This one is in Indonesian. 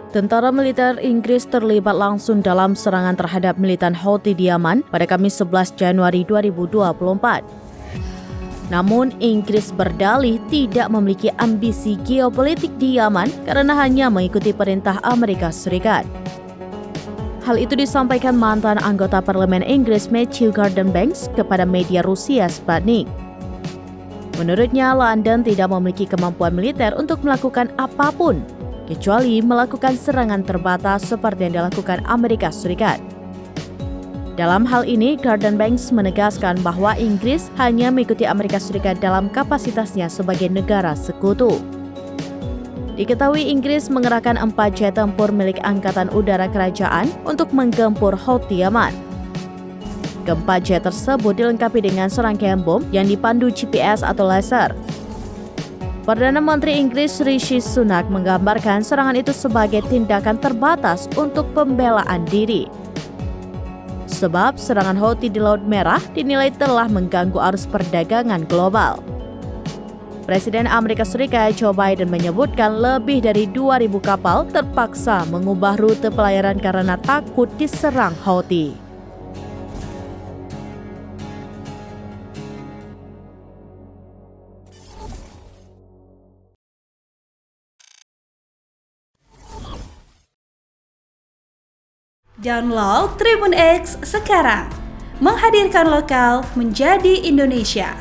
Tentara militer Inggris terlibat langsung dalam serangan terhadap militan Houthi di Yaman pada Kamis 11 Januari 2024. Namun, Inggris berdalih tidak memiliki ambisi geopolitik di Yaman karena hanya mengikuti perintah Amerika Serikat. Hal itu disampaikan mantan anggota parlemen Inggris Matthew Gardenbanks kepada media Rusia Sputnik. Menurutnya, London tidak memiliki kemampuan militer untuk melakukan apapun, kecuali melakukan serangan terbatas seperti yang dilakukan Amerika Serikat. Dalam hal ini, Gardenbanks menegaskan bahwa Inggris hanya mengikuti Amerika Serikat dalam kapasitasnya sebagai negara sekutu. Diketahui Inggris mengerahkan 4 jet tempur milik Angkatan Udara Kerajaan untuk menggempur Houthi Yaman. Keempat jet tersebut dilengkapi dengan serangkaian bom yang dipandu GPS atau laser. Perdana Menteri Inggris Rishi Sunak menggambarkan serangan itu sebagai tindakan terbatas untuk pembelaan diri. Sebab serangan Houthi di Laut Merah dinilai telah mengganggu arus perdagangan global. Presiden Amerika Serikat Joe Biden menyebutkan lebih dari 2.000 kapal terpaksa mengubah rute pelayaran karena takut diserang Houthi. Download Tribun X sekarang, menghadirkan lokal menjadi Indonesia.